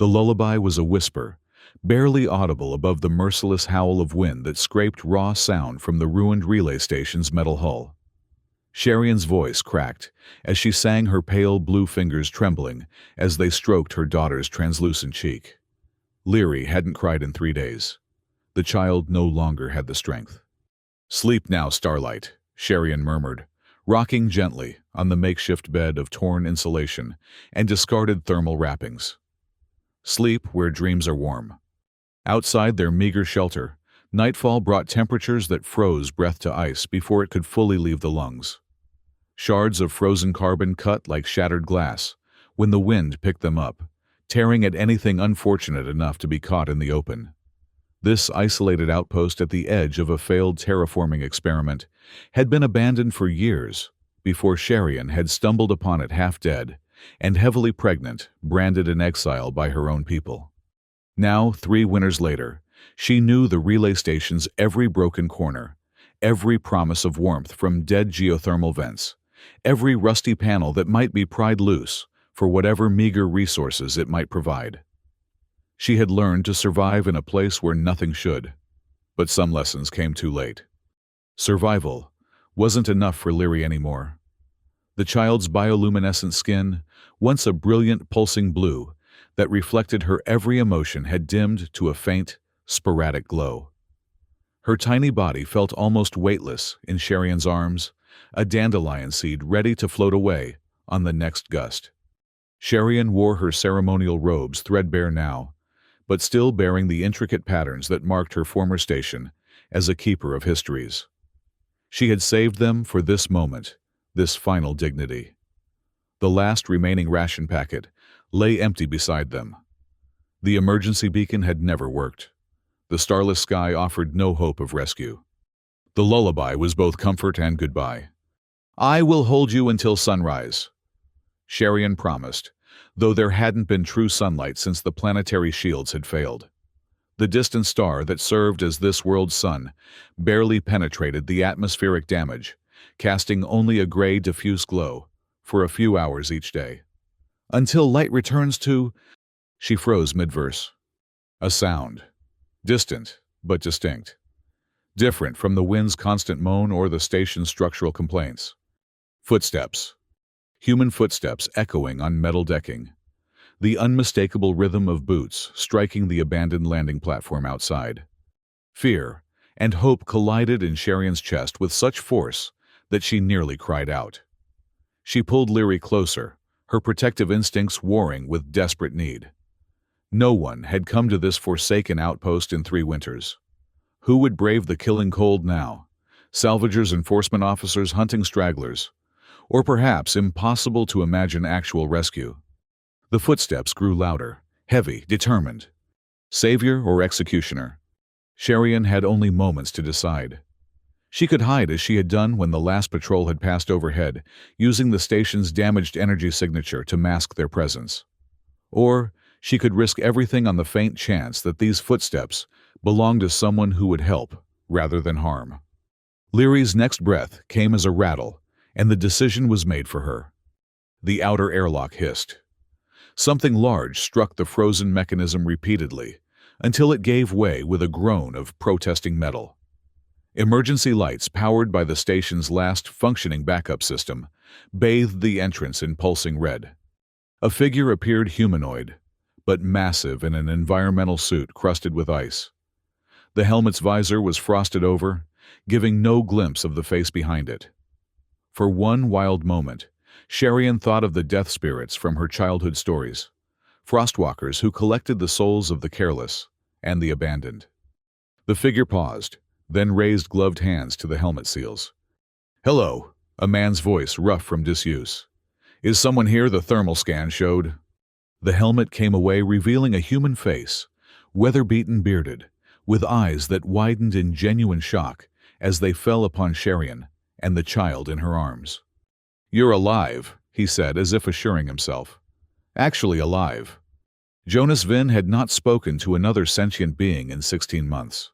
The lullaby was a whisper, barely audible above the merciless howl of wind that scraped raw sound from the ruined relay station's metal hull. Sherion's voice cracked as she sang, her pale blue fingers trembling as they stroked her daughter's translucent cheek. Leary hadn't cried in 3 days. The child no longer had the strength. "Sleep now, Starlight," Sherion murmured, rocking gently on the makeshift bed of torn insulation and discarded thermal wrappings. "Sleep where dreams are warm." Outside their meager shelter, nightfall brought temperatures that froze breath to ice before it could fully leave the lungs. Shards of frozen carbon cut like shattered glass when the wind picked them up, tearing at anything unfortunate enough to be caught in the open. This isolated outpost at the edge of a failed terraforming experiment had been abandoned for years before Sherion had stumbled upon it half dead and heavily pregnant, branded in exile by her own people. Now, 3 winters later, she knew the relay station's every broken corner, every promise of warmth from dead geothermal vents, every rusty panel that might be pried loose for whatever meager resources it might provide. She had learned to survive in a place where nothing should, but some lessons came too late. Survival wasn't enough for Leary anymore. The child's bioluminescent skin, once a brilliant pulsing blue that reflected her every emotion, had dimmed to a faint, sporadic glow. Her tiny body felt almost weightless in Sherion's arms, a dandelion seed ready to float away on the next gust. Sherion wore her ceremonial robes threadbare now, but still bearing the intricate patterns that marked her former station as a keeper of histories. She had saved them for this moment, this final dignity. The last remaining ration packet lay empty beside them. The emergency beacon had never worked. The starless sky offered no hope of rescue. The lullaby was both comfort and goodbye. "I will hold you until sunrise," Sherion promised, though there hadn't been true sunlight since the planetary shields had failed. The distant star that served as this world's sun barely penetrated the atmospheric damage, casting only a gray, diffuse glow for a few hours each day. "Until light returns to—" She froze mid-verse. A sound. Distant, but distinct. Different from the wind's constant moan or the station's structural complaints. Footsteps. Human footsteps echoing on metal decking. The unmistakable rhythm of boots striking the abandoned landing platform outside. Fear and hope collided in Sherion's chest with such force that she nearly cried out. She pulled Leary closer, her protective instincts warring with desperate need. No one had come to this forsaken outpost in 3 winters. Who would brave the killing cold now? Salvagers, enforcement officers hunting stragglers, or perhaps impossible to imagine actual rescue. The footsteps grew louder, heavy, determined. Savior or executioner? Sherion had only moments to decide. She could hide as she had done when the last patrol had passed overhead, using the station's damaged energy signature to mask their presence. Or she could risk everything on the faint chance that these footsteps belonged to someone who would help rather than harm. Leary's next breath came as a rattle, and the decision was made for her. The outer airlock hissed. Something large struck the frozen mechanism repeatedly, until it gave way with a groan of protesting metal. Emergency lights, powered by the station's last functioning backup system, bathed the entrance in pulsing red. A figure appeared, humanoid, but massive in an environmental suit crusted with ice. The helmet's visor was frosted over, giving no glimpse of the face behind it. For one wild moment, Sherion thought of the death spirits from her childhood stories, frostwalkers who collected the souls of the careless and the abandoned. The figure paused, then raised gloved hands to the helmet seals. "Hello," a man's voice rough from disuse. "Is someone here? The thermal scan showed." The helmet came away revealing a human face, weather-beaten, bearded, with eyes that widened in genuine shock as they fell upon Sherion and the child in her arms. "You're alive," he said, as if assuring himself. Actually alive. Jonas Vin had not spoken to another sentient being in 16 months.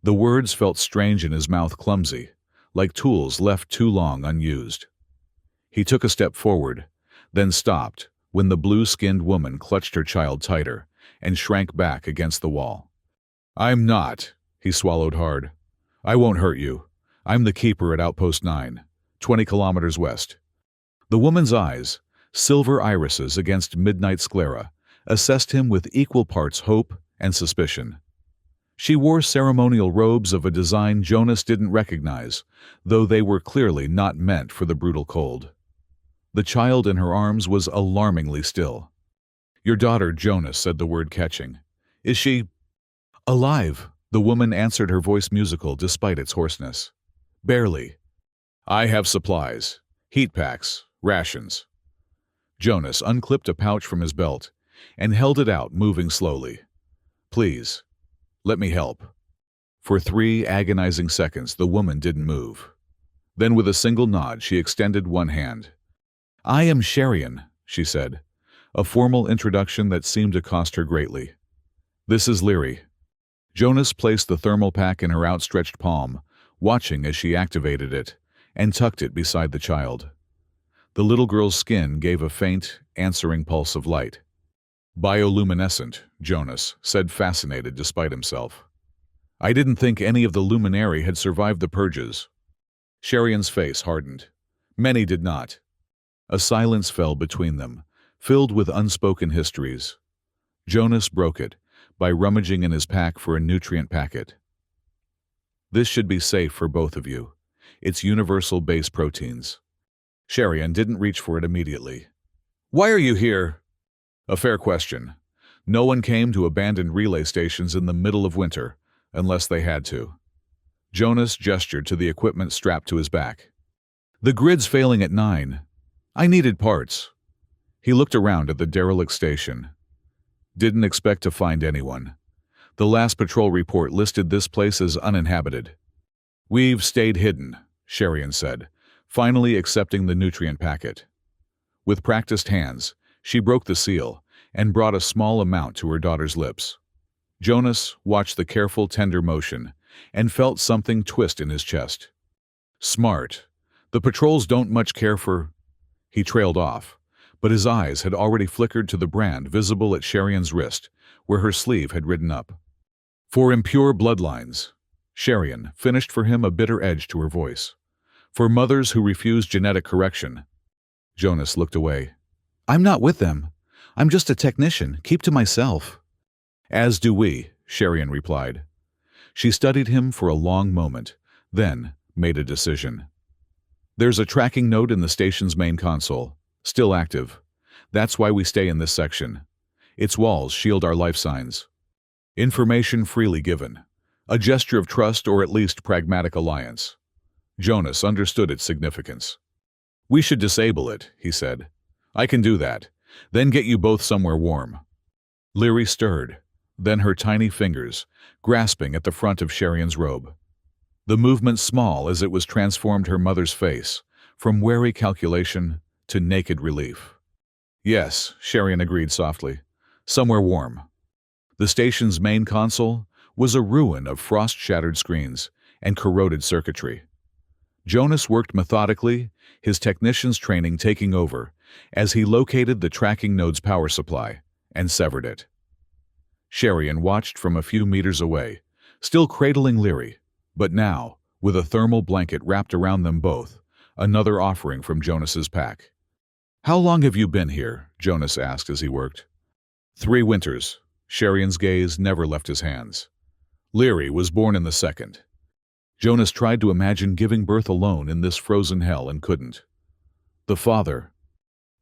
The words felt strange in his mouth, clumsy, like tools left too long unused. He took a step forward, then stopped, when the blue-skinned woman clutched her child tighter and shrank back against the wall. "I'm not," he swallowed hard. "I won't hurt you. I'm the keeper at Outpost 9, 20 kilometers west." The woman's eyes, silver irises against midnight sclera, assessed him with equal parts hope and suspicion. She wore ceremonial robes of a design Jonas didn't recognize, though they were clearly not meant for the brutal cold. The child in her arms was alarmingly still. "Your daughter," Jonas said, the word catching. "Is she—" "Alive," the woman answered, her voice musical despite its hoarseness. "Barely. I have supplies, heat packs, rations." Jonas unclipped a pouch from his belt and held it out, moving slowly. "Please, let me help." For 3 agonizing seconds, the woman didn't move. Then with a single nod, she extended one hand. "I am Sherian," she said, a formal introduction that seemed to cost her greatly. "This is Leary." Jonas placed the thermal pack in her outstretched palm, watching as she activated it, and tucked it beside the child. The little girl's skin gave a faint, answering pulse of light. "Bioluminescent," Jonas said, fascinated despite himself. "I didn't think any of the luminary had survived the purges." Sherian's face hardened. Many did not. A silence fell between them, filled with unspoken histories. Jonas broke it by rummaging in his pack for a nutrient packet. "This should be safe for both of you. It's universal base proteins." Sherian didn't reach for it immediately. "Why are you here?" "A fair question. No one came to abandoned relay stations in the middle of winter, unless they had to." Jonas gestured to the equipment strapped to his back. "The grid's failing at 9. I needed parts." He looked around at the derelict station. "Didn't expect to find anyone. The last patrol report listed this place as uninhabited." "We've stayed hidden," Sherian said, finally accepting the nutrient packet. With practiced hands, she broke the seal and brought a small amount to her daughter's lips. Jonas watched the careful, tender motion and felt something twist in his chest. "Smart. The patrols don't much care for—" He trailed off, but his eyes had already flickered to the brand visible at Sherian's wrist, where her sleeve had ridden up. "For impure bloodlines," Sherian finished for him, a bitter edge to her voice. "For mothers who refuse genetic correction." Jonas looked away. "I'm not with them. I'm just a technician. Keep to myself." "As do we," Sherian replied. She studied him for a long moment, then made a decision. "There's a tracking node in the station's main console, still active. That's why we stay in this section. Its walls shield our life signs. Information freely given. A gesture of trust, or at least pragmatic alliance." Jonas understood its significance. "We should disable it," he said. "I can do that. Then get you both somewhere warm." Leary stirred, then her tiny fingers, grasping at the front of Sherian's robe. The movement, small as it was, transformed her mother's face, from wary calculation to naked relief. "Yes," Sherian agreed softly. "Somewhere warm." The station's main console was a ruin of frost-shattered screens and corroded circuitry. Jonas worked methodically, his technician's training taking over, as he located the tracking node's power supply and severed it. Sherian watched from a few meters away, still cradling Leary, but now with a thermal blanket wrapped around them both, another offering from Jonas's pack. "How long have you been here?" Jonas asked as he worked. 3 winters. Sherian's gaze never left his hands. "Leary was born in the 2nd. Jonas tried to imagine giving birth alone in this frozen hell and couldn't. "The father—"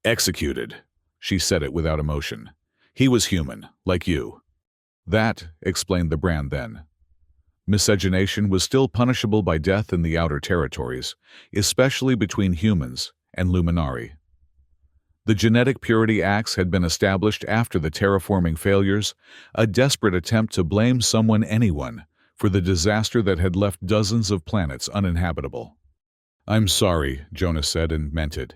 "Executed." She said it without emotion. "He was human, like you." "That," explained the brand then. Miscegenation was still punishable by death in the outer territories, especially between humans and Luminari. The Genetic Purity Acts had been established after the terraforming failures, a desperate attempt to blame anyone, for the disaster that had left dozens of planets uninhabitable. "I'm sorry," Jonas said, and meant it.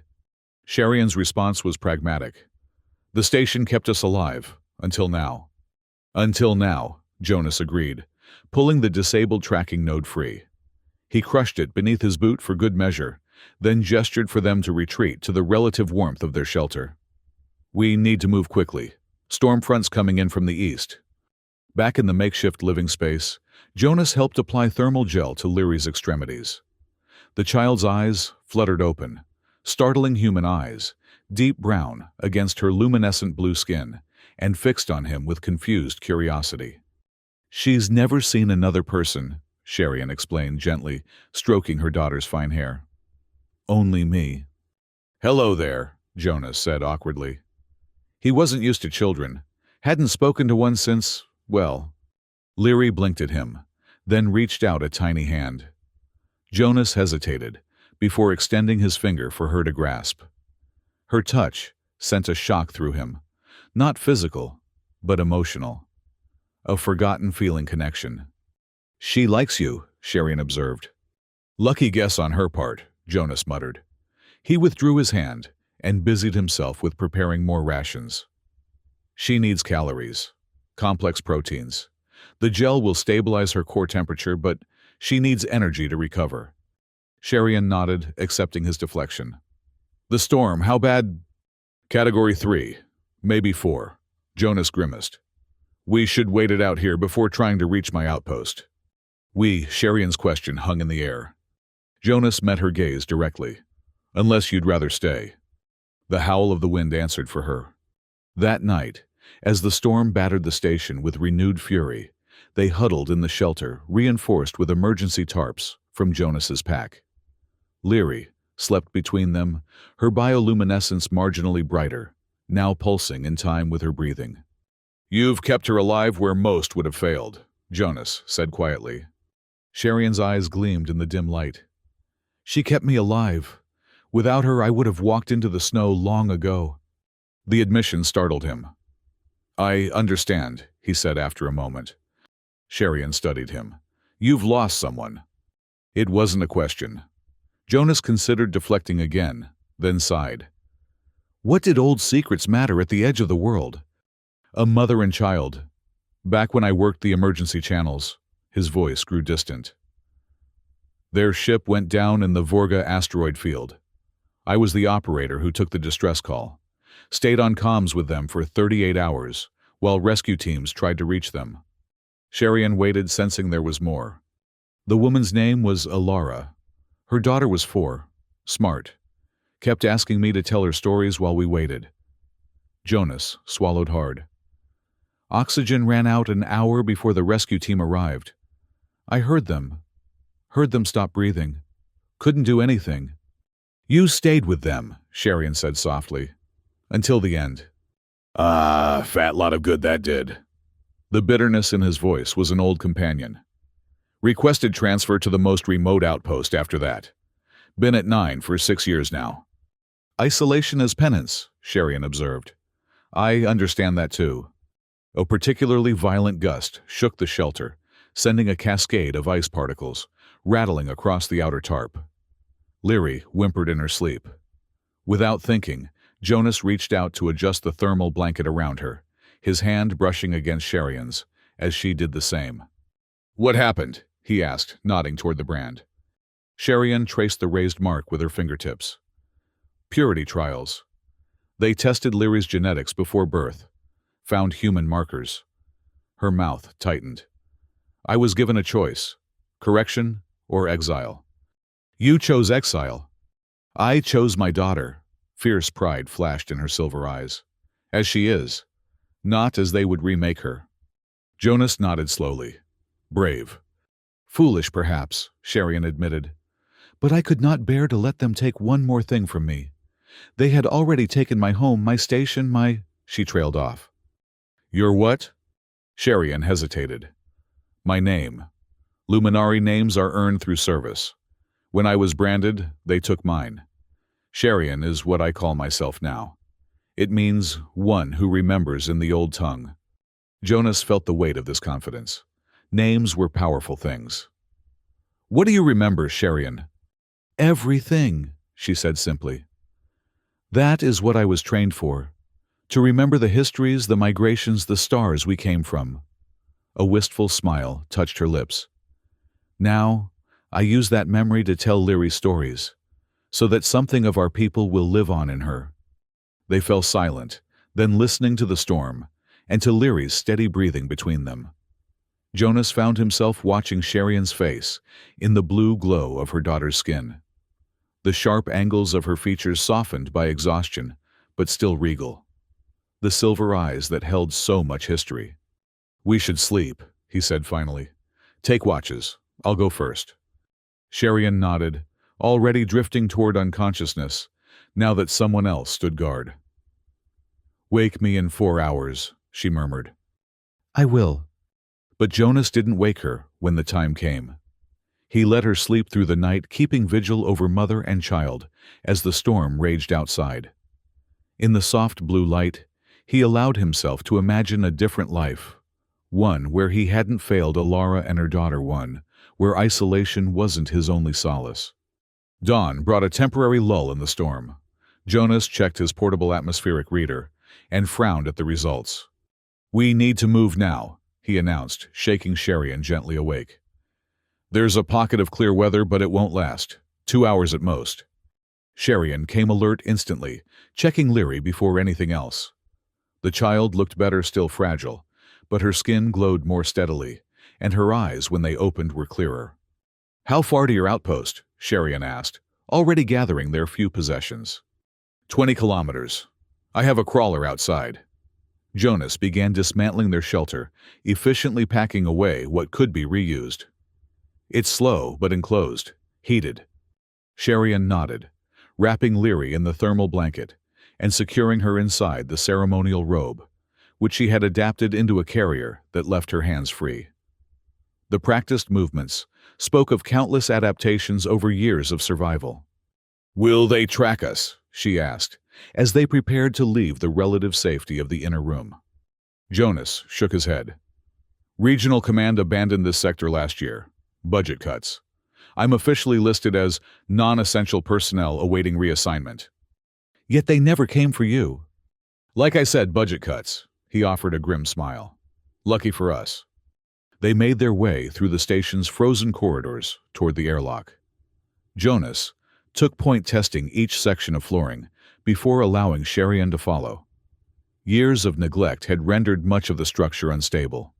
Sherian's response was pragmatic. "The station kept us alive, until now." "Until now," Jonas agreed, pulling the disabled tracking node free. He crushed it beneath his boot for good measure, then gestured for them to retreat to the relative warmth of their shelter. We need to move quickly. Storm front's coming in from the east. Back in the makeshift living space, Jonas helped apply thermal gel to Leary's extremities. The child's eyes fluttered open, startling human eyes, deep brown against her luminescent blue skin, and fixed on him with confused curiosity. She's never seen another person, Sherian explained gently, stroking her daughter's fine hair. Only me. Hello there, Jonas said awkwardly. He wasn't used to children, hadn't spoken to one since, well. Leary blinked at him, then reached out a tiny hand. Jonas hesitated, before extending his finger for her to grasp. Her touch sent a shock through him, not physical, but emotional. A forgotten feeling connection. She likes you, Sherian observed. Lucky guess on her part, Jonas muttered. He withdrew his hand and busied himself with preparing more rations. She needs calories, complex proteins. The gel will stabilize her core temperature, but she needs energy to recover. Sherian nodded, accepting his deflection. The storm, how bad? Category 3, maybe 4. Jonas grimaced. We should wait it out here before trying to reach my outpost. Sherian's question hung in the air. Jonas met her gaze directly. Unless you'd rather stay. The howl of the wind answered for her. That night, as the storm battered the station with renewed fury, they huddled in the shelter, reinforced with emergency tarps from Jonas's pack. Leary slept between them, her bioluminescence marginally brighter, now pulsing in time with her breathing. You've kept her alive where most would have failed, Jonas said quietly. Sherian's eyes gleamed in the dim light. She kept me alive. Without her, I would have walked into the snow long ago. The admission startled him. I understand, he said after a moment. Sherian studied him. You've lost someone. It wasn't a question. Jonas considered deflecting again, then sighed. What did old secrets matter at the edge of the world? A mother and child. Back when I worked the emergency channels, his voice grew distant. Their ship went down in the Vorga asteroid field. I was the operator who took the distress call. Stayed on comms with them for 38 hours, while rescue teams tried to reach them. Sherian waited, sensing there was more. The woman's name was Alara. Her daughter was 4, smart. Kept asking me to tell her stories while we waited. Jonas swallowed hard. Oxygen ran out an hour before the rescue team arrived. I heard them stop breathing. Couldn't do anything. You stayed with them, Sherian said softly. Until the end. Ah, fat lot of good that did. The bitterness in his voice was an old companion. Requested transfer to the most remote outpost after that. Been at 9 for 6 years now. Isolation as penance, Sherian observed. I understand that too. A particularly violent gust shook the shelter, sending a cascade of ice particles, rattling across the outer tarp. Leary whimpered in her sleep. Without thinking, Jonas reached out to adjust the thermal blanket around her, his hand brushing against Sherian's, as she did the same. What happened? He asked, nodding toward the brand. Sherian traced the raised mark with her fingertips. Purity trials. They tested Leary's genetics before birth, found human markers. Her mouth tightened. I was given a choice, correction or exile. You chose exile. I chose my daughter. Fierce pride flashed in her silver eyes. As she is, not as they would remake her. Jonas nodded slowly. Brave. Foolish, perhaps, Sherian admitted. But I could not bear to let them take one more thing from me. They had already taken my home, my station, my... She trailed off. Your what? Sherian hesitated. My name. Luminari names are earned through service. When I was branded, they took mine. Sherian is what I call myself now. It means one who remembers in the old tongue. Jonas felt the weight of this confidence. Names were powerful things. What do you remember, Sherian? Everything, she said simply. That is what I was trained for. To remember the histories, the migrations, the stars we came from. A wistful smile touched her lips. Now, I use that memory to tell Leary's stories, so that something of our people will live on in her. They fell silent, then listening to the storm, and to Leary's steady breathing between them. Jonas found himself watching Sherian's face in the blue glow of her daughter's skin. The sharp angles of her features softened by exhaustion, but still regal. The silver eyes that held so much history. "We should sleep," he said finally. "Take watches. I'll go first." Sherian nodded, already drifting toward unconsciousness, now that someone else stood guard. "Wake me in 4 hours," she murmured. "I will." But Jonas didn't wake her when the time came. He let her sleep through the night, keeping vigil over mother and child as the storm raged outside. In the soft blue light, he allowed himself to imagine a different life, one where he hadn't failed Alara and her daughter, one where isolation wasn't his only solace. Dawn brought a temporary lull in the storm. Jonas checked his portable atmospheric reader and frowned at the results. "We need to move now," he announced, shaking Sherian gently awake. "There's a pocket of clear weather, but it won't last. 2 hours at most." Sherian came alert instantly, checking Leary before anything else. The child looked better, still fragile, but her skin glowed more steadily, and her eyes, when they opened, were clearer. "How far to your outpost?" Sherian asked, already gathering their few possessions. 20 kilometers. I have a crawler outside." Jonas began dismantling their shelter, efficiently packing away what could be reused. "It's slow, but enclosed. Heated." Sherian nodded, wrapping Leary in the thermal blanket and securing her inside the ceremonial robe, which she had adapted into a carrier that left her hands free. The practiced movements spoke of countless adaptations over years of survival. "Will they track us?" she asked, as they prepared to leave the relative safety of the inner room. Jonas shook his head. "Regional Command abandoned this sector last year. Budget cuts. I'm officially listed as non-essential personnel awaiting reassignment." "Yet they never came for you." "Like I said, budget cuts," he offered a grim smile. "Lucky for us." They made their way through the station's frozen corridors toward the airlock. Jonas took point testing each section of flooring before allowing Sherian to follow. Years of neglect had rendered much of the structure unstable.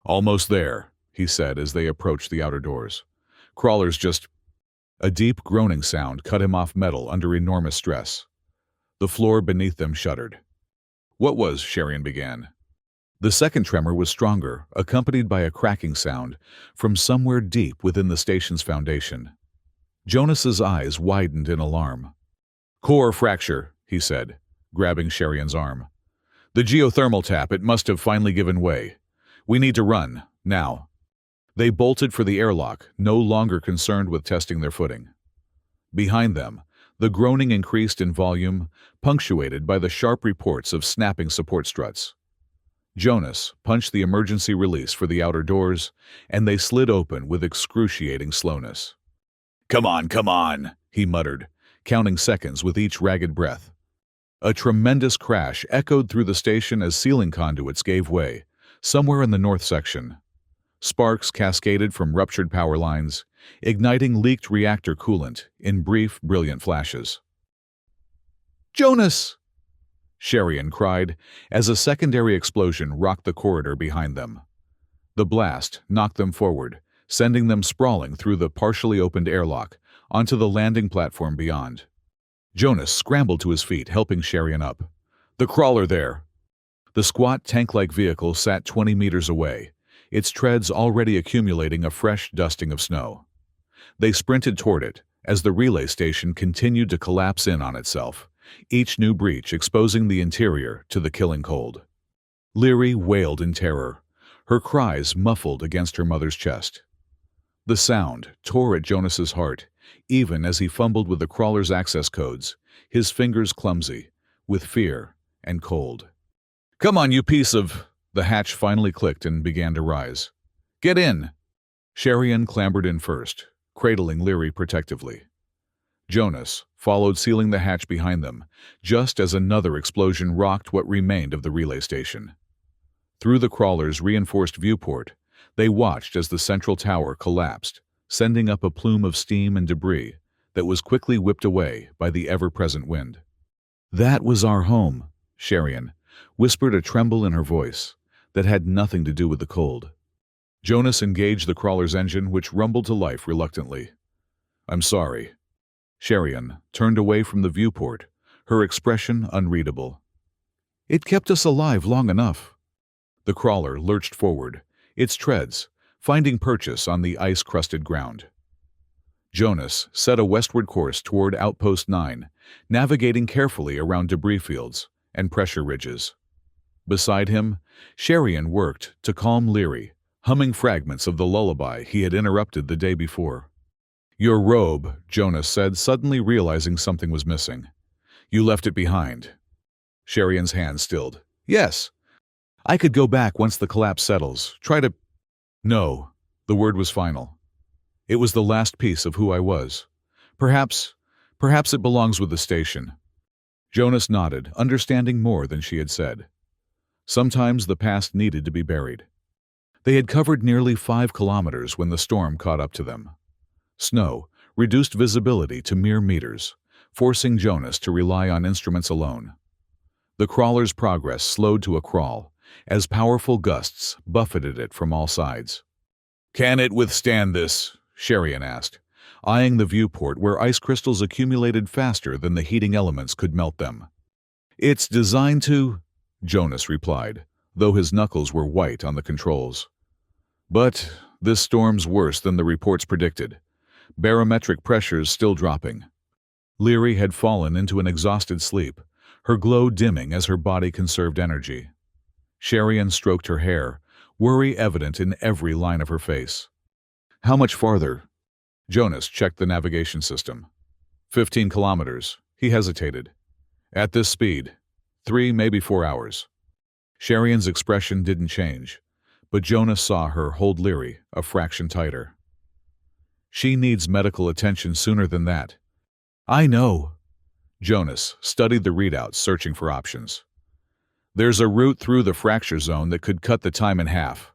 "Almost there," he said as they approached the outer doors. "Crawlers just—" A deep groaning sound cut him off metal under enormous stress. The floor beneath them shuddered. "What was?" Sherian began. The second tremor was stronger, accompanied by a cracking sound from somewhere deep within the station's foundation. Jonas's eyes widened in alarm. "Core fracture," he said, grabbing Sherian's arm. "The geothermal tap, it must have finally given way. We need to run, now." They bolted for the airlock, no longer concerned with testing their footing. Behind them, the groaning increased in volume, punctuated by the sharp reports of snapping support struts. Jonas punched the emergency release for the outer doors, and they slid open with excruciating slowness. Come on," he muttered, counting seconds with each ragged breath. A tremendous crash echoed through the station as ceiling conduits gave way, somewhere in the north section. Sparks cascaded from ruptured power lines, igniting leaked reactor coolant in brief, brilliant flashes. "Jonas!" Sherian cried as a secondary explosion rocked the corridor behind them. The blast knocked them forward, sending them sprawling through the partially opened airlock onto the landing platform beyond. Jonas scrambled to his feet, helping Sherian up. "The crawler there!" The squat tank-like vehicle sat 20 meters away, its treads already accumulating a fresh dusting of snow. They sprinted toward it as the relay station continued to collapse in on itself, each new breach exposing the interior to the killing cold. Leary wailed in terror, her cries muffled against her mother's chest. The sound tore at Jonas's heart, even as he fumbled with the crawler's access codes, his fingers clumsy, with fear and cold. "Come on, you piece of—" The hatch finally clicked and began to rise. "Get in!" Sherian clambered in first, cradling Leary protectively. Jonas followed, sealing the hatch behind them, just as another explosion rocked what remained of the relay station. Through the crawler's reinforced viewport, they watched as the central tower collapsed, sending up a plume of steam and debris that was quickly whipped away by the ever-present wind. "That was our home," Sherian, whispered a tremble in her voice that had nothing to do with the cold. Jonas engaged the crawler's engine, which rumbled to life reluctantly. "I'm sorry." Sherian turned away from the viewport, her expression unreadable. "It kept us alive long enough." The crawler lurched forward, its treads finding purchase on the ice-crusted ground. Jonas set a westward course toward Outpost 9, navigating carefully around debris fields and pressure ridges. Beside him, Sherian worked to calm Leary, humming fragments of the lullaby he had interrupted the day before. "Your robe," Jonas said, suddenly realizing something was missing. "You left it behind." Sherian's hand stilled. "Yes. I could go back once the collapse settles. Try to—" "No." The word was final. "It was the last piece of who I was. Perhaps it belongs with the station." Jonas nodded, understanding more than she had said. Sometimes the past needed to be buried. They had covered nearly 5 kilometers when the storm caught up to them. Snow reduced visibility to mere meters, forcing Jonas to rely on instruments alone. The crawler's progress slowed to a crawl as powerful gusts buffeted it from all sides. "Can it withstand this?" Sherian asked, eyeing the viewport where ice crystals accumulated faster than the heating elements could melt them. "It's designed to," Jonas replied, though his knuckles were white on the controls. "But this storm's worse than the reports predicted. Barometric pressures still dropping." Leary had fallen into an exhausted sleep, her glow dimming as her body conserved energy. Sherian stroked her hair, worry evident in every line of her face. "How much farther?" Jonas checked the navigation system. 15 kilometers. He hesitated. "At this speed, 3, maybe 4 hours." Sherian's expression didn't change, but Jonas saw her hold Leary a fraction tighter. "She needs medical attention sooner than that." "I know." Jonas studied the readouts, searching for options. "There's a route through the fracture zone that could cut the time in half,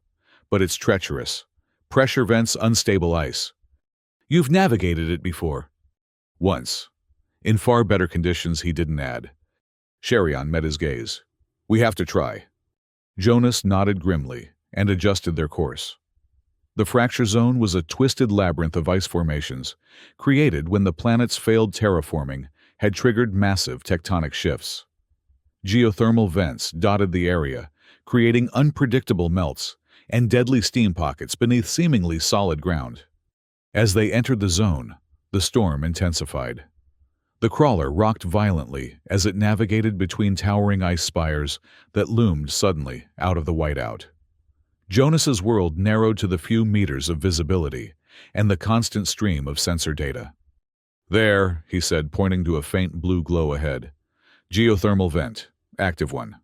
but it's treacherous. Pressure vents, unstable ice." "You've navigated it before." "Once. In far better conditions," he didn't add. Sherian met his gaze. "We have to try." Jonas nodded grimly and adjusted their course. The fracture zone was a twisted labyrinth of ice formations, created when the planet's failed terraforming had triggered massive tectonic shifts. Geothermal vents dotted the area, creating unpredictable melts and deadly steam pockets beneath seemingly solid ground. As they entered the zone, the storm intensified. The crawler rocked violently as it navigated between towering ice spires that loomed suddenly out of the whiteout. Jonas's world narrowed to the few meters of visibility and the constant stream of sensor data. "There," he said, pointing to a faint blue glow ahead. "Geothermal vent. Active one."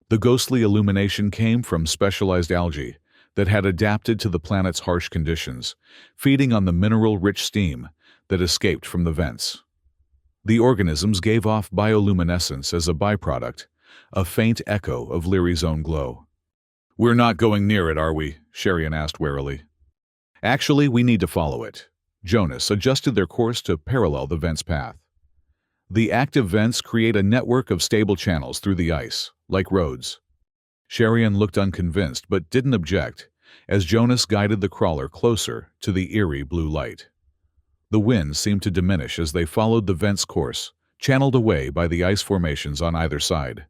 The ghostly illumination came from specialized algae that had adapted to the planet's harsh conditions, feeding on the mineral-rich steam that escaped from the vents. The organisms gave off bioluminescence as a byproduct, a faint echo of Leary's own glow. "We're not going near it, are we?" Sherian asked warily. "Actually, we need to follow it." Jonas adjusted their course to parallel the vent's path. The active vents create a network of stable channels through the ice, like roads. Sherian looked unconvinced but didn't object as Jonas guided the crawler closer to the eerie blue light. The wind seemed to diminish as they followed the vent's course, channeled away by the ice formations on either side.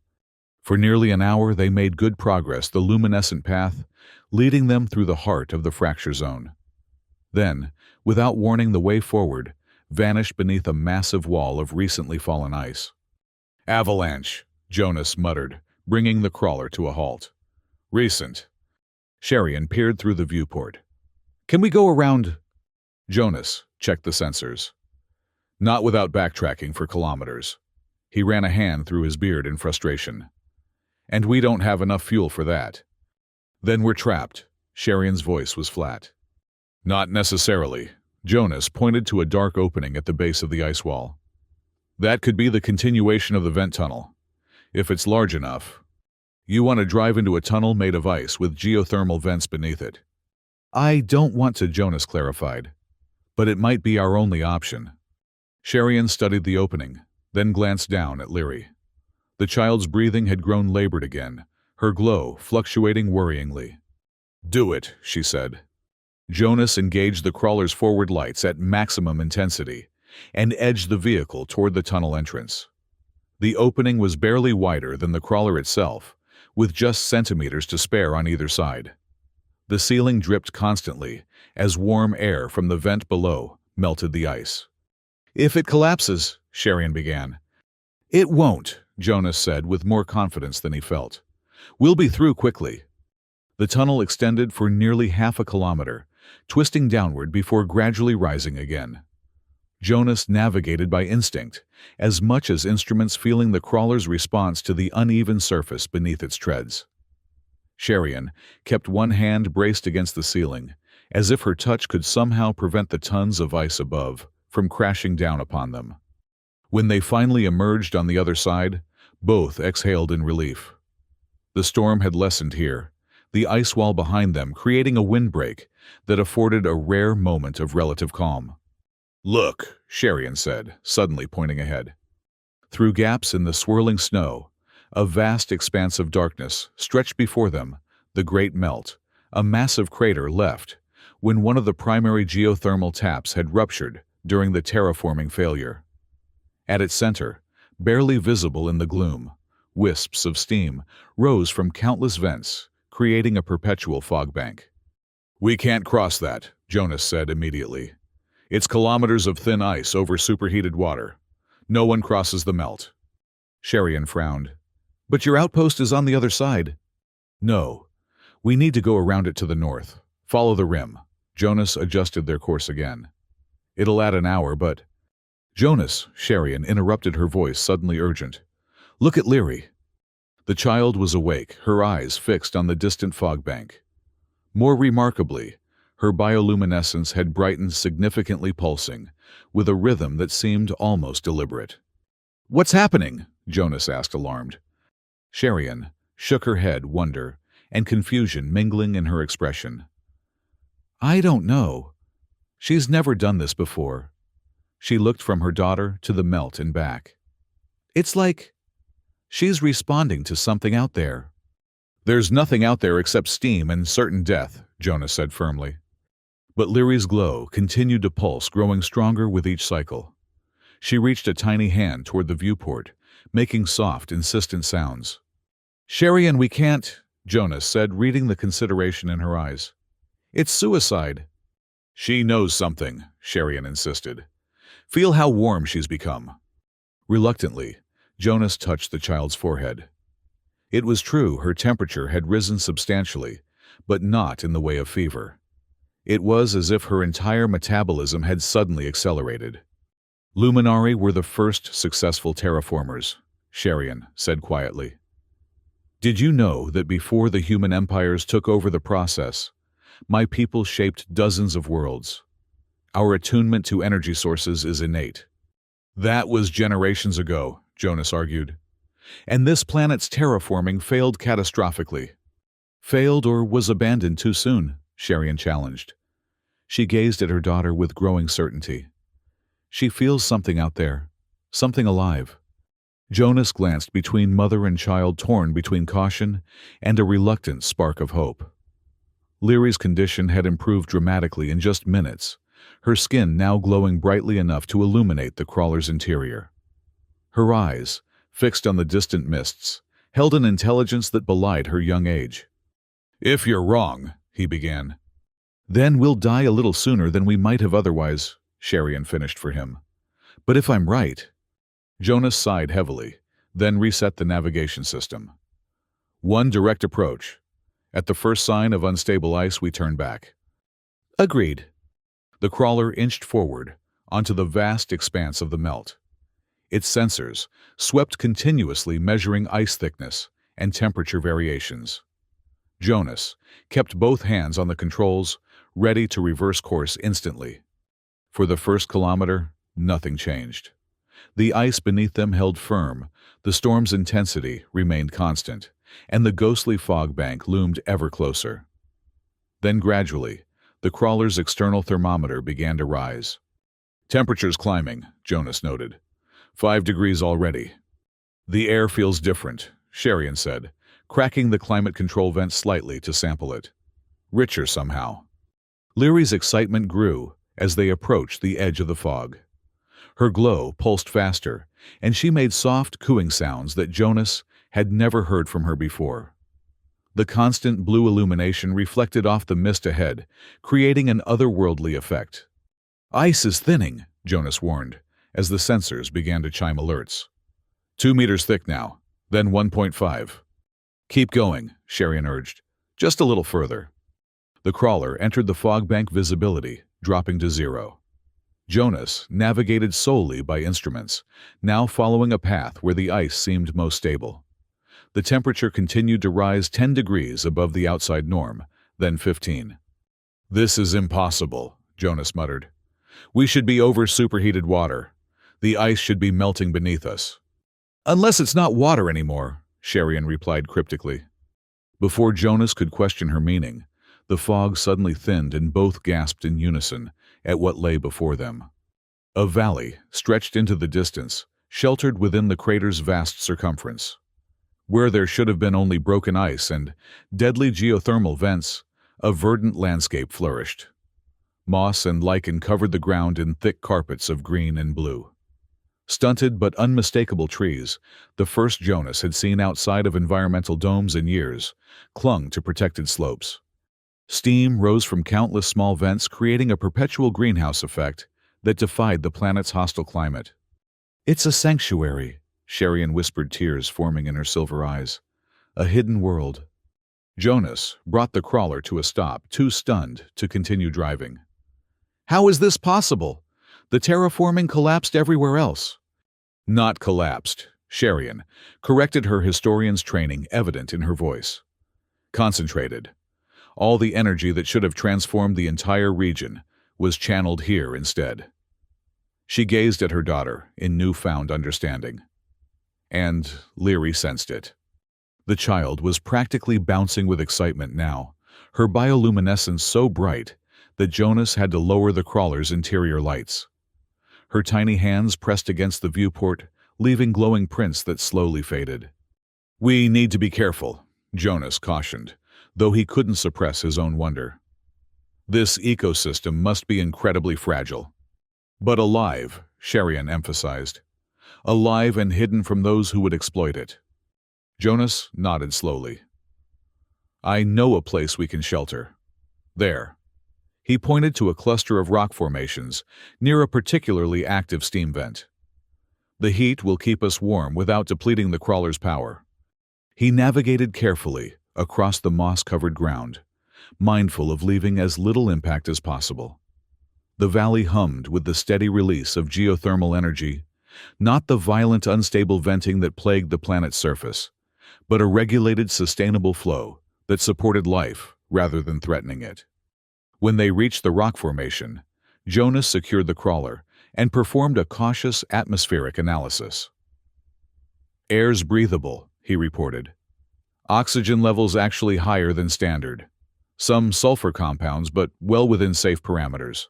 For nearly an hour they made good progress, the luminescent path leading them through the heart of the fracture zone. Then, without warning, the way forward vanished beneath a massive wall of recently fallen ice. "Avalanche," Jonas muttered, bringing the crawler to a halt. "Recent." Sherian peered through the viewport. "Can we go around?" Jonas checked the sensors. "Not without backtracking for kilometers." He ran a hand through his beard in frustration. "And we don't have enough fuel for that." "Then we're trapped." Sherian's voice was flat. "Not necessarily." Jonas pointed to a dark opening at the base of the ice wall. "That could be the continuation of the vent tunnel, if it's large enough. You want to drive into a tunnel made of ice with geothermal vents beneath it." "I don't want to," Jonas clarified. "But it might be our only option." Sherian studied the opening, then glanced down at Leary. The child's breathing had grown labored again, her glow fluctuating worryingly. "Do it," she said. Jonas engaged the crawler's forward lights at maximum intensity and edged the vehicle toward the tunnel entrance. The opening was barely wider than the crawler itself, with just centimeters to spare on either side. The ceiling dripped constantly as warm air from the vent below melted the ice. "If it collapses," Sherian began. "It won't," Jonas said with more confidence than he felt. "We'll be through quickly." The tunnel extended for nearly half a kilometer, twisting downward before gradually rising again. Jonas navigated by instinct, as much as instruments feeling the crawler's response to the uneven surface beneath its treads. Sherian kept one hand braced against the ceiling, as if her touch could somehow prevent the tons of ice above from crashing down upon them. When they finally emerged on the other side, both exhaled in relief. The storm had lessened here, the ice wall behind them creating a windbreak that afforded a rare moment of relative calm. "Look," Sherian said, suddenly pointing ahead. Through gaps in the swirling snow, a vast expanse of darkness stretched before them, the great melt, a massive crater left when one of the primary geothermal taps had ruptured during the terraforming failure. At its center, barely visible in the gloom, wisps of steam rose from countless vents, creating a perpetual fog bank. "We can't cross that," Jonas said immediately. "It's kilometers of thin ice over superheated water. No one crosses the melt." Sherian frowned. "But your outpost is on the other side." "No. We need to go around it to the north. Follow the rim." Jonas adjusted their course again. "It'll add an hour, but—" "Jonas," Sherian interrupted, her voice suddenly urgent. "Look at Leary." The child was awake, her eyes fixed on the distant fog bank. More remarkably, her bioluminescence had brightened significantly, pulsing, with a rhythm that seemed almost deliberate. "What's happening?" Jonas asked, alarmed. Sherian shook her head, wonder and confusion mingling in her expression. "I don't know. She's never done this before." She looked from her daughter to the melt and back. "It's like she's responding to something out there." "There's nothing out there except steam and certain death," Jonas said firmly. But Leary's glow continued to pulse, growing stronger with each cycle. She reached a tiny hand toward the viewport, making soft, insistent sounds. "Sherian, we can't," Jonas said, reading the consideration in her eyes. "It's suicide." "She knows something," Sherian insisted. "Feel how warm she's become." Reluctantly, Jonas touched the child's forehead. It was true her temperature had risen substantially, but not in the way of fever. It was as if her entire metabolism had suddenly accelerated. "Luminari were the first successful terraformers," Sherian said quietly. "Did you know that before the human empires took over the process, my people shaped dozens of worlds? Our attunement to energy sources is innate." "That was generations ago," Jonas argued. "And this planet's terraforming failed catastrophically." "Failed or was abandoned too soon?" Sherian challenged. She gazed at her daughter with growing certainty. "She feels something out there, something alive." Jonas glanced between mother and child, torn between caution and a reluctant spark of hope. Leary's condition had improved dramatically in just minutes, her skin now glowing brightly enough to illuminate the crawler's interior. Her eyes, fixed on the distant mists, held an intelligence that belied her young age. "If you're wrong," he began. "Then we'll die a little sooner than we might have otherwise," Sherian finished for him. "But if I'm right—" Jonas sighed heavily, then reset the navigation system. "One direct approach. At the first sign of unstable ice, we turn back." "Agreed." The crawler inched forward, onto the vast expanse of the melt. Its sensors swept continuously, measuring ice thickness and temperature variations. Jonas kept both hands on the controls, ready to reverse course instantly. For the first kilometer, nothing changed. The ice beneath them held firm, the storm's intensity remained constant, and the ghostly fog bank loomed ever closer. Then gradually, the crawler's external thermometer began to rise. "Temperature's climbing," Jonas noted. 5 degrees already." The air feels different, Sherian said, cracking the climate control vent slightly to sample it. Richer somehow. Leary's excitement grew as they approached the edge of the fog. Her glow pulsed faster, and she made soft, cooing sounds that Jonas had never heard from her before. The constant blue illumination reflected off the mist ahead, creating an otherworldly effect. "Ice is thinning," Jonas warned, as the sensors began to chime alerts. 2 meters thick now, then 1.5. "Keep going," Sherian urged. "Just a little further." The crawler entered the fog bank visibility, dropping to 0. Jonas navigated solely by instruments, now following a path where the ice seemed most stable. The temperature continued to rise 10 degrees above the outside norm, then 15. "This is impossible," Jonas muttered. "We should be over superheated water. The ice should be melting beneath us." "Unless it's not water anymore," Sherian replied cryptically. Before Jonas could question her meaning, the fog suddenly thinned and both gasped in unison at what lay before them. A valley stretched into the distance, sheltered within the crater's vast circumference. Where there should have been only broken ice and deadly geothermal vents, a verdant landscape flourished. Moss and lichen covered the ground in thick carpets of green and blue. Stunted but unmistakable trees, the first Jonas had seen outside of environmental domes in years, clung to protected slopes. Steam rose from countless small vents, creating a perpetual greenhouse effect that defied the planet's hostile climate. "It's a sanctuary," Sherian whispered, tears forming in her silver eyes. "A hidden world." Jonas brought the crawler to a stop, too stunned to continue driving. "How is this possible? The terraforming collapsed everywhere else." "Not collapsed," Sherian corrected, her historian's training evident in her voice. "Concentrated. All the energy that should have transformed the entire region was channeled here instead." She gazed at her daughter in newfound understanding. And Leary sensed it. The child was practically bouncing with excitement now, her bioluminescence so bright that Jonas had to lower the crawler's interior lights. Her tiny hands pressed against the viewport, leaving glowing prints that slowly faded. "We need to be careful," Jonas cautioned, though he couldn't suppress his own wonder. "This ecosystem must be incredibly fragile." "But alive," Sherian emphasized. "Alive and hidden from those who would exploit it." Jonas nodded slowly. "I know a place we can shelter. There." He pointed to a cluster of rock formations near a particularly active steam vent. "The heat will keep us warm without depleting the crawler's power." He navigated carefully across the moss-covered ground, mindful of leaving as little impact as possible. The valley hummed with the steady release of geothermal energy, not the violent, unstable venting that plagued the planet's surface, but a regulated, sustainable flow that supported life rather than threatening it. When they reached the rock formation, Jonas secured the crawler and performed a cautious atmospheric analysis. "Air's breathable," he reported. "Oxygen levels actually higher than standard. Some sulfur compounds, but well within safe parameters."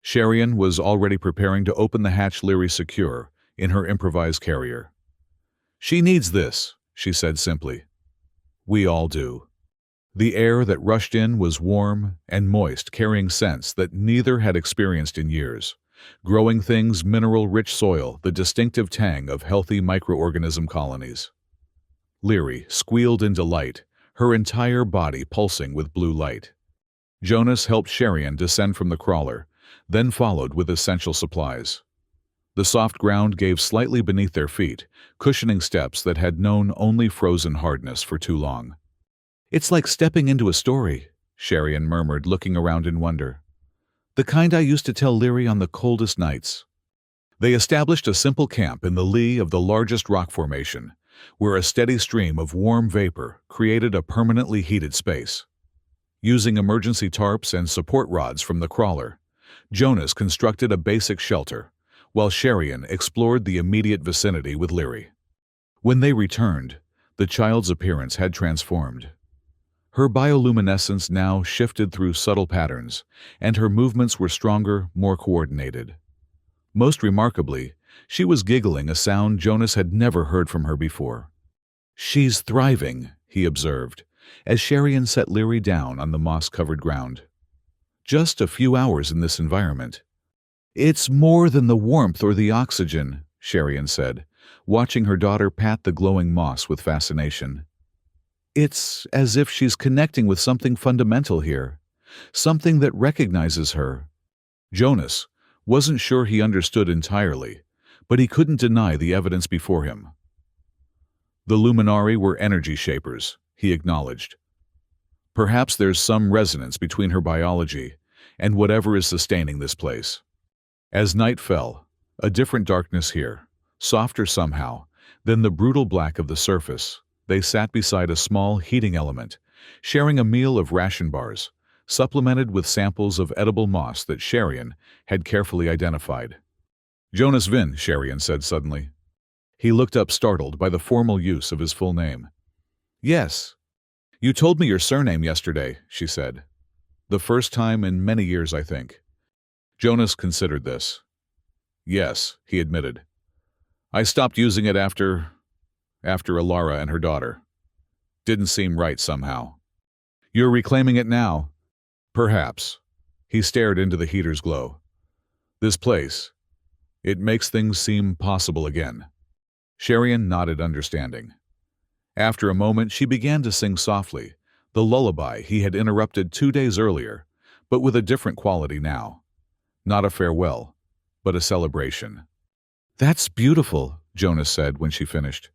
Sherian was already preparing to open the hatch Leary secure in her improvised carrier. "She needs this," she said simply. "We all do." The air that rushed in was warm and moist, carrying scents that neither had experienced in years. Growing things, mineral-rich soil, the distinctive tang of healthy microorganism colonies. Leary squealed in delight, her entire body pulsing with blue light. Jonas helped Sherian descend from the crawler, then followed with essential supplies. The soft ground gave slightly beneath their feet, cushioning steps that had known only frozen hardness for too long. "It's like stepping into a story," Sherian murmured, looking around in wonder. "The kind I used to tell Leary on the coldest nights." They established a simple camp in the lee of the largest rock formation, where a steady stream of warm vapor created a permanently heated space. Using emergency tarps and support rods from the crawler, Jonas constructed a basic shelter, while Sherian explored the immediate vicinity with Leary. When they returned, the child's appearance had transformed. Her bioluminescence now shifted through subtle patterns, and her movements were stronger, more coordinated. Most remarkably, She was giggling, a sound Jonas had never heard from her before. "She's thriving," he observed, as Sherian set Leary down on the moss-covered ground. "Just a few hours in this environment." "It's more than the warmth or the oxygen," Sherian said, watching her daughter pat the glowing moss with fascination. "It's as if she's connecting with something fundamental here, something that recognizes her." Jonas wasn't sure he understood entirely, but he couldn't deny the evidence before him. "The Luminari were energy shapers," he acknowledged. "Perhaps there's some resonance between her biology and whatever is sustaining this place." As night fell, a different darkness here, softer somehow than the brutal black of the surface, they sat beside a small heating element, sharing a meal of ration bars, supplemented with samples of edible moss that Sherian had carefully identified. "Jonas Vin," Sherian said suddenly. He looked up, startled by the formal use of his full name. "Yes. You told me your surname yesterday," she said. "The first time in many years, I think." Jonas considered this. "Yes," he admitted. "I stopped using it after Alara and her daughter. Didn't seem right somehow." "You're reclaiming it now?" "Perhaps." He stared into the heater's glow. "This place, it makes things seem possible again." Sherian nodded, understanding. After a moment, she began to sing softly, the lullaby he had interrupted 2 days earlier, but with a different quality now. Not a farewell, but a celebration. "That's beautiful," Jonas said when she finished.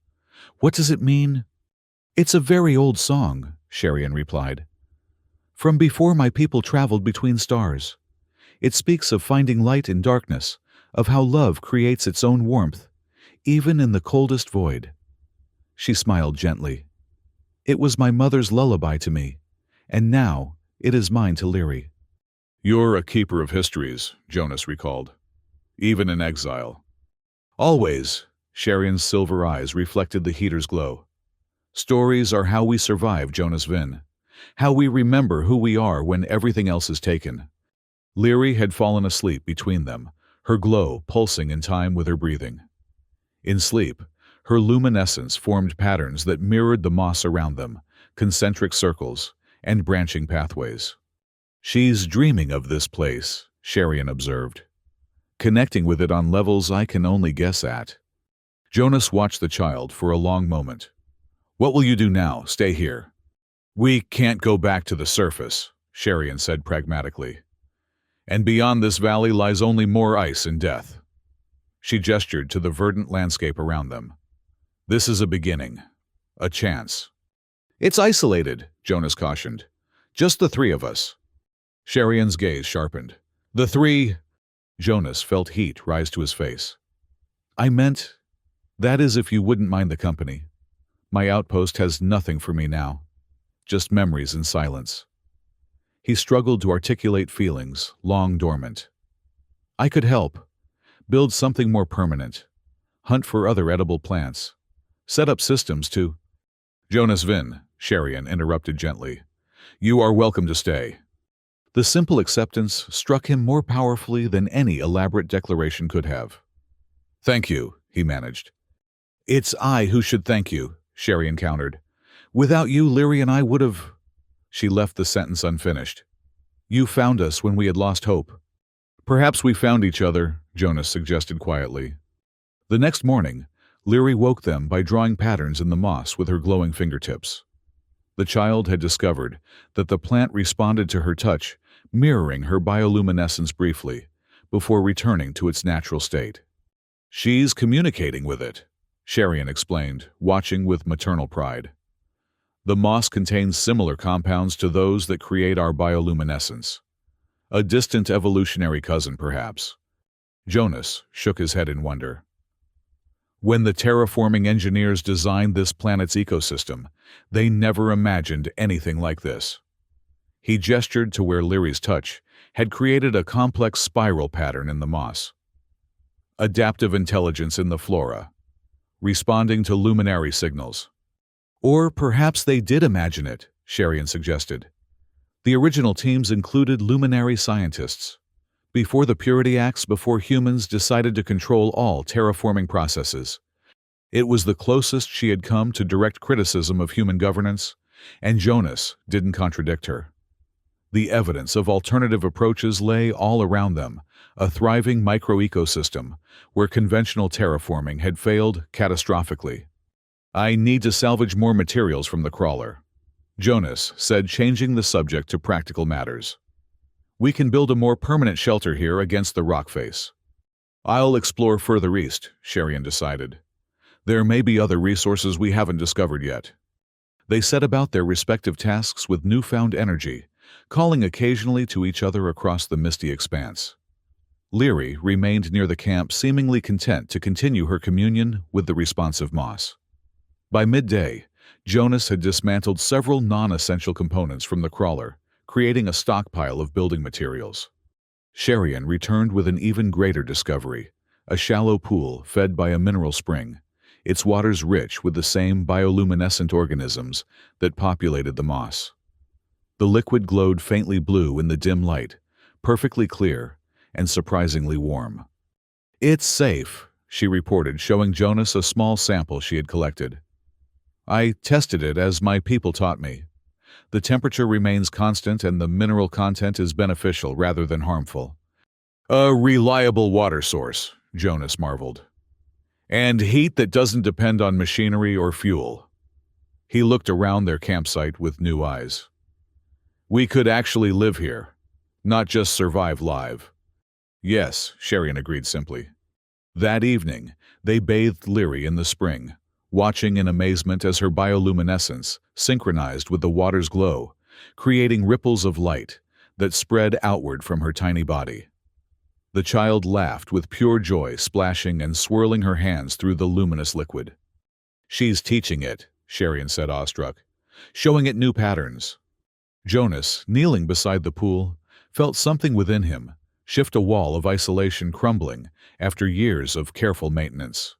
"What does it mean?" "It's a very old song," Sherian replied. "From before my people traveled between stars. It speaks of finding light in darkness, of how love creates its own warmth, even in the coldest void." She smiled gently. "It was my mother's lullaby to me, and now it is mine to Leary." "You're a keeper of histories," Jonas recalled. "Even in exile." "Always," Sherian's silver eyes reflected the heater's glow. "Stories are how we survive, Jonas Vin. How we remember who we are when everything else is taken." Leary had fallen asleep between them, her glow pulsing in time with her breathing. In sleep, her luminescence formed patterns that mirrored the moss around them, concentric circles, and branching pathways. "She's dreaming of this place," Sherian observed. "Connecting with it on levels I can only guess at." Jonas watched the child for a long moment. "What will you do now? Stay here?" "We can't go back to the surface," Sherian said pragmatically. "And beyond this valley lies only more ice and death." She gestured to the verdant landscape around them. "This is a beginning. A chance." "It's isolated," Jonas cautioned. "Just the three of us." Sherian's gaze sharpened. "The three—" Jonas felt heat rise to his face. "I meant, that is if you wouldn't mind the company. My outpost has nothing for me now. Just memories and silence." He struggled to articulate feelings, long dormant. "I could help. Build something more permanent. Hunt for other edible plants. Set up systems to—" "Jonas Vin," Sherian interrupted gently. "You are welcome to stay." The simple acceptance struck him more powerfully than any elaborate declaration could have. "Thank you," he managed. "It's I who should thank you," Sherian countered. "Without you, Leary and I would have—" She left the sentence unfinished. "You found us when we had lost hope." "Perhaps we found each other," Jonas suggested quietly. The next morning, Leary woke them by drawing patterns in the moss with her glowing fingertips. The child had discovered that the plant responded to her touch, mirroring her bioluminescence briefly, before returning to its natural state. "She's communicating with it," Sherian explained, watching with maternal pride. "The moss contains similar compounds to those that create our bioluminescence. A distant evolutionary cousin, perhaps." Jonas shook his head in wonder. When the terraforming engineers designed this planet's ecosystem, they never imagined anything like this. He gestured to where Leary's touch had created a complex spiral pattern in the moss. Adaptive intelligence in the flora, responding to luminary signals. "Or perhaps they did imagine it," Sherian suggested. "The original teams included luminary scientists. Before the Purity Acts, before humans decided to control all terraforming processes. It was the closest she had come to direct criticism of human governance, and Jonas didn't contradict her. The evidence of alternative approaches lay all around them, a thriving microecosystem where conventional terraforming had failed catastrophically. "I need to salvage more materials from the crawler," Jonas said, changing the subject to practical matters. "We can build a more permanent shelter here against the rock face." "I'll explore further east," Sherian decided. "There may be other resources we haven't discovered yet." They set about their respective tasks with newfound energy, calling occasionally to each other across the misty expanse. Leary remained near the camp, seemingly content to continue her communion with the responsive moss. By midday, Jonas had dismantled several non-essential components from the crawler, creating a stockpile of building materials. Sherian returned with an even greater discovery, a shallow pool fed by a mineral spring, its waters rich with the same bioluminescent organisms that populated the moss. The liquid glowed faintly blue in the dim light, perfectly clear and surprisingly warm. "It's safe," she reported, showing Jonas a small sample she had collected. "I tested it as my people taught me. The temperature remains constant and the mineral content is beneficial rather than harmful." "A reliable water source," Jonas marveled. "And heat that doesn't depend on machinery or fuel." He looked around their campsite with new eyes. "We could actually live here, not just survive live." "Yes," Sherian agreed simply. That evening, they bathed Leary in the spring, watching in amazement as her bioluminescence synchronized with the water's glow, creating ripples of light that spread outward from her tiny body. The child laughed with pure joy, splashing and swirling her hands through the luminous liquid. "She's teaching it," Sherian said, awestruck, "showing it new patterns." Jonas, kneeling beside the pool, felt something within him shift, a wall of isolation crumbling after years of careful maintenance.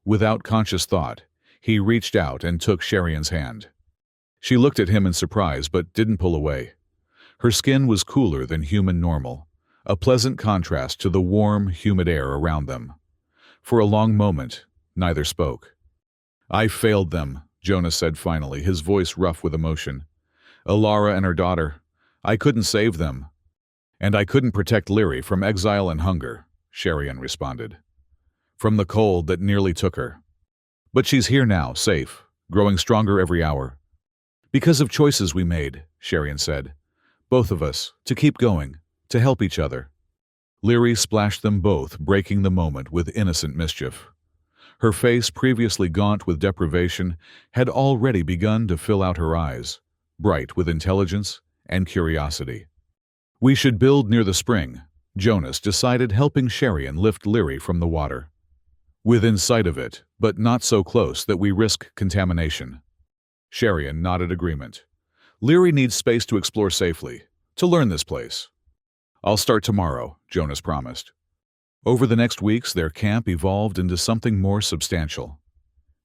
Without conscious thought, he reached out and took Sherian's hand. She looked at him in surprise but didn't pull away. Her skin was cooler than human normal, a pleasant contrast to the warm, humid air around them. For a long moment, neither spoke. "I failed them," Jonas said finally, his voice rough with emotion. "Alara and her daughter. I couldn't save them. And I couldn't protect Leary from exile and hunger," Sherian responded. "From the cold that nearly took her. But she's here now, safe, growing stronger every hour. Because of choices we made," Sherian said. "Both of us, to keep going, to help each other." Leary splashed them both, breaking the moment with innocent mischief. Her face, previously gaunt with deprivation, had already begun to fill out her eyes, bright with intelligence and curiosity. "We should build near the spring," Jonas decided, helping Sherian lift Leary from the water. "Within sight of it, but not so close that we risk contamination." Sherian nodded agreement. "Leary needs space to explore safely, to learn this place." "I'll start tomorrow," Jonas promised. Over the next weeks, their camp evolved into something more substantial.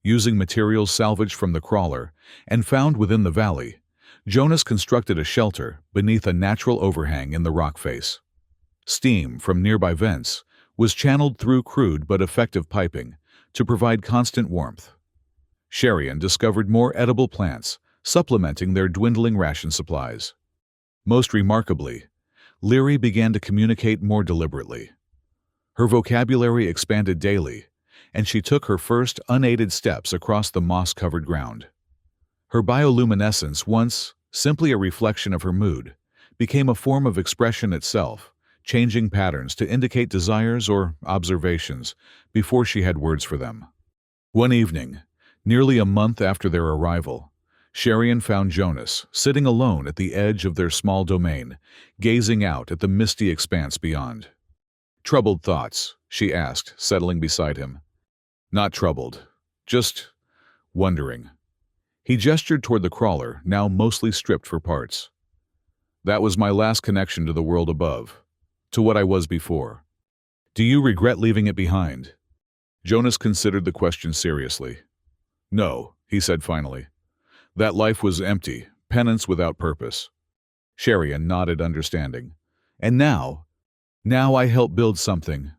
Using materials salvaged from the crawler and found within the valley, Jonas constructed a shelter beneath a natural overhang in the rock face. Steam from nearby vents was channeled through crude but effective piping to provide constant warmth. Sherian discovered more edible plants, supplementing their dwindling ration supplies. Most remarkably, Leary began to communicate more deliberately. Her vocabulary expanded daily, and she took her first unaided steps across the moss-covered ground. Her bioluminescence, once simply a reflection of her mood, became a form of expression itself, changing patterns to indicate desires or observations before she had words for them. One evening, nearly a month after their arrival, Sherian found Jonas sitting alone at the edge of their small domain, gazing out at the misty expanse beyond. "Troubled thoughts?" she asked, settling beside him. "Not troubled, just wondering." He gestured toward the crawler, now mostly stripped for parts. "That was my last connection to the world above, to what I was before. Do you regret leaving it behind?" Jonas considered the question seriously. "No," he said finally. "That life was empty, penance without purpose." Sherian nodded understanding. "And now?" Now I help build something.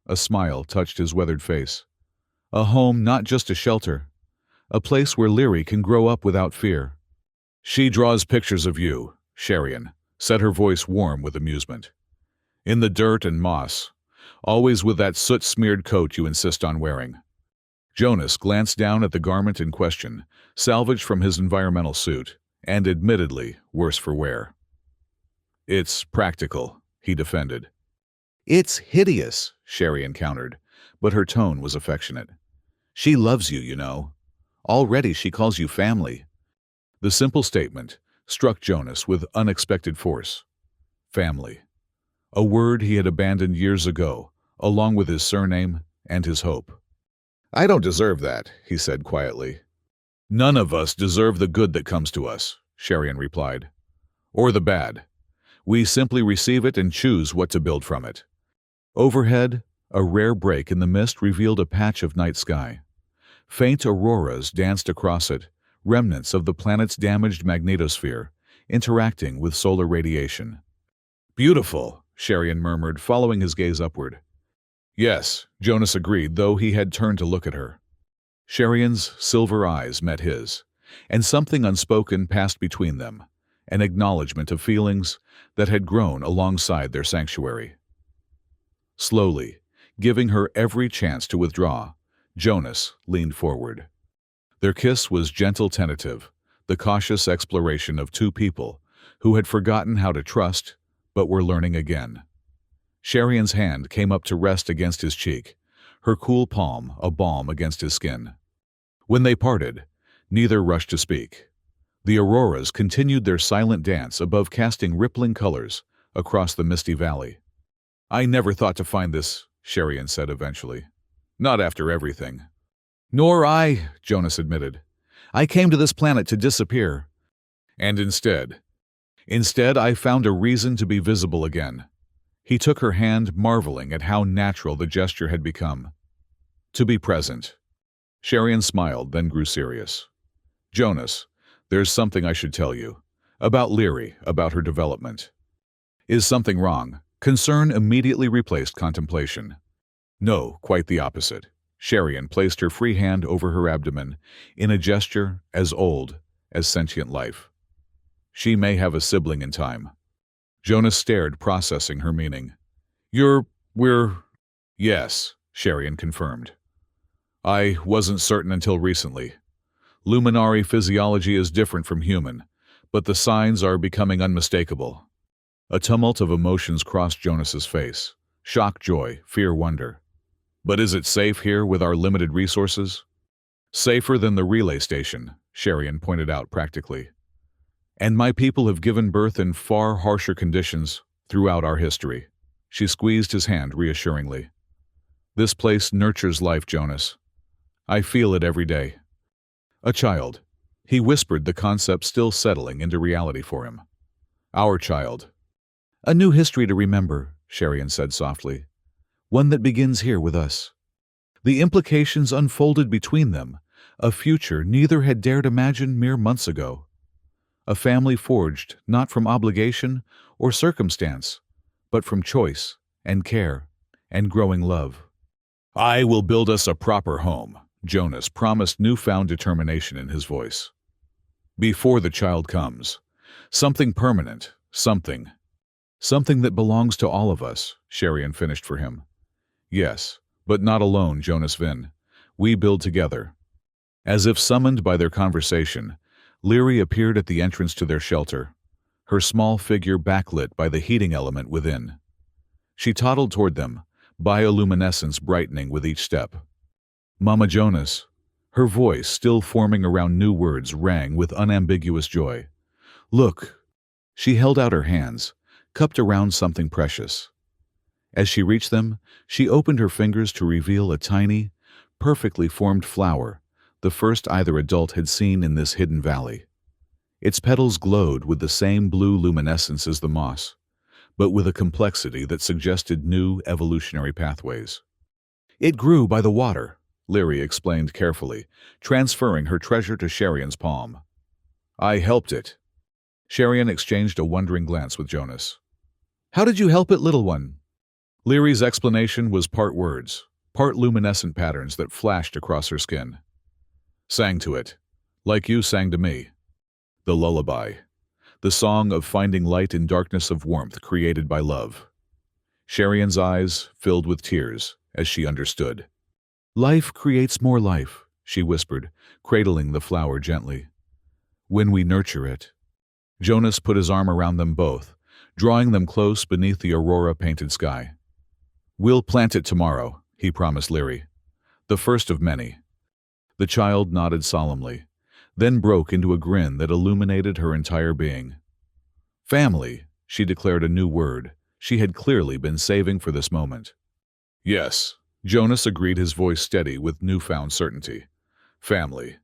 A smile touched his weathered face. A home, not just a shelter. A place where Leary can grow up without fear. She draws pictures of you, Sherian, said, her voice warm with amusement. In the dirt and moss, always with that soot-smeared coat you insist on wearing. Jonas glanced down at the garment in question, salvaged from his environmental suit, and admittedly worse for wear. It's practical, he defended. It's hideous, Sherian countered, but her tone was affectionate. She loves you, you know. Already she calls you family. The simple statement struck Jonas with unexpected force. Family. A word he had abandoned years ago, along with his surname and his hope. I don't deserve that, he said quietly. None of us deserve the good that comes to us, Sherian replied. Or the bad. We simply receive it and choose what to build from it. Overhead, a rare break in the mist revealed a patch of night sky. Faint auroras danced across it, remnants of the planet's damaged magnetosphere, interacting with solar radiation. Beautiful, Sherian murmured, following his gaze upward. Yes, Jonas agreed, though he had turned to look at her. Sherian's silver eyes met his, and something unspoken passed between them, an acknowledgement of feelings that had grown alongside their sanctuary. Slowly, giving her every chance to withdraw, Jonas leaned forward. Their kiss was gentle, tentative, the cautious exploration of two people who had forgotten how to trust but were learning again. Sherian's hand came up to rest against his cheek, her cool palm a balm against his skin. When they parted, neither rushed to speak. The auroras continued their silent dance above, casting rippling colors across the misty valley. I never thought to find this, Sherian said eventually. Not after everything. Nor I, Jonas admitted. I came to this planet to disappear. And instead I found a reason to be visible again. He took her hand, marveling at how natural the gesture had become. To be present. Sherian smiled, then grew serious. Jonas, there's something I should tell you. About Leary, about her development. Is something wrong? Concern immediately replaced contemplation. No, quite the opposite. Sherian placed her free hand over her abdomen in a gesture as old as sentient life. She may have a sibling in time. Jonas stared, processing her meaning. We're... Yes, Sherian confirmed. I wasn't certain until recently. Luminary physiology is different from human, but the signs are becoming unmistakable. A tumult of emotions crossed Jonas's face. Shock, joy, fear, wonder. But is it safe here with our limited resources? Safer than the relay station, Sherian pointed out practically. And my people have given birth in far harsher conditions throughout our history. She squeezed his hand reassuringly. This place nurtures life, Jonas. I feel it every day. A child. He whispered, the concept still settling into reality for him. Our child. A new history to remember, Sherian said softly. One that begins here with us. The implications unfolded between them, a future neither had dared imagine mere months ago. A family forged not from obligation or circumstance, but from choice and care and growing love. I will build us a proper home, Jonas promised, newfound determination in his voice. Before the child comes. Something permanent, something that belongs to all of us, Sherian finished for him. Yes, but not alone, Jonas Vin. We build together. As if summoned by their conversation, Leary appeared at the entrance to their shelter, her small figure backlit by the heating element within. She toddled toward them, bioluminescence brightening with each step. Mama Jonas, her voice still forming around new words, rang with unambiguous joy. Look. She held out her hands, cupped around something precious. As she reached them, she opened her fingers to reveal a tiny, perfectly formed flower, the first either adult had seen in this hidden valley. Its petals glowed with the same blue luminescence as the moss, but with a complexity that suggested new evolutionary pathways. It grew by the water, Leary explained carefully, transferring her treasure to Sherian's palm. I helped it. Sherian exchanged a wondering glance with Jonas. How did you help it, little one? Leary's explanation was part words, part luminescent patterns that flashed across her skin. Sang to it, like you sang to me. The lullaby, the song of finding light in darkness of warmth created by love. Sherian's eyes filled with tears as she understood. Life creates more life, she whispered, cradling the flower gently. When we nurture it. Jonas put his arm around them both, drawing them close beneath the aurora-painted sky. We'll plant it tomorrow, he promised Leary. The first of many. The child nodded solemnly, then broke into a grin that illuminated her entire being. Family, she declared a new word she had clearly been saving for this moment. Yes, Jonas agreed, his voice steady with newfound certainty. Family.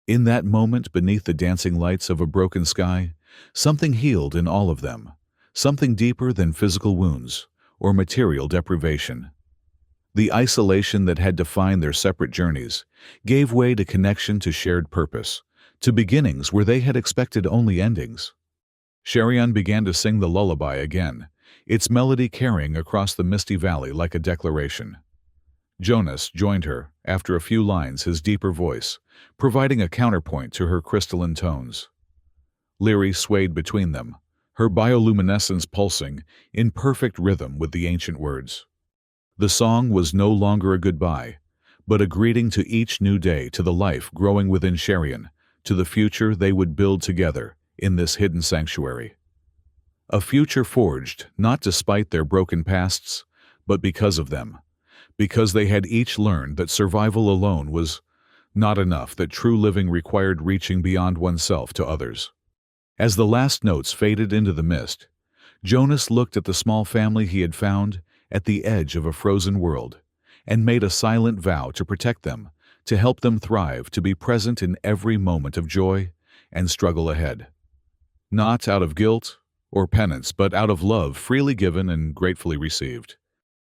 In that moment, beneath the dancing lights of a broken sky, something healed in all of them, something deeper than physical wounds or material deprivation. The isolation that had defined their separate journeys gave way to connection, to shared purpose, to beginnings where they had expected only endings. Sherian began to sing the lullaby again, its melody carrying across the misty valley like a declaration. Jonas joined her, after a few lines, his deeper voice, providing a counterpoint to her crystalline tones. Leary swayed between them, her bioluminescence pulsing in perfect rhythm with the ancient words. The song was no longer a goodbye, but a greeting to each new day, to the life growing within Sherian, to the future they would build together in this hidden sanctuary. A future forged not despite their broken pasts, but because of them, because they had each learned that survival alone was not enough, that true living required reaching beyond oneself to others. As the last notes faded into the mist, Jonas looked at the small family he had found at the edge of a frozen world and made a silent vow to protect them, to help them thrive, to be present in every moment of joy and struggle ahead. Not out of guilt or penance, but out of love freely given and gratefully received.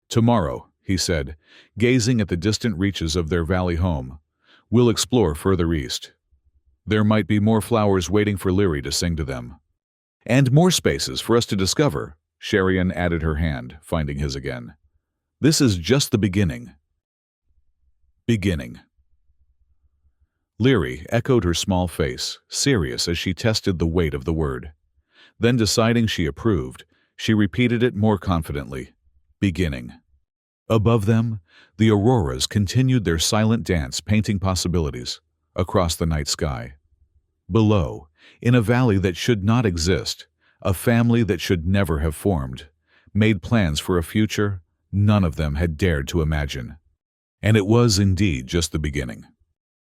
Tomorrow, he said, gazing at the distant reaches of their valley home, we'll explore further east. There might be more flowers waiting for Leary to sing to them. And more spaces for us to discover, Sherian added, her hand finding his again. This is just the beginning. Beginning. Leary echoed, her small face serious as she tested the weight of the word. Then, deciding she approved, she repeated it more confidently. Beginning. Above them, the auroras continued their silent dance, painting possibilities across the night sky. Below, in a valley that should not exist, a family that should never have formed, made plans for a future none of them had dared to imagine. And it was indeed just the beginning.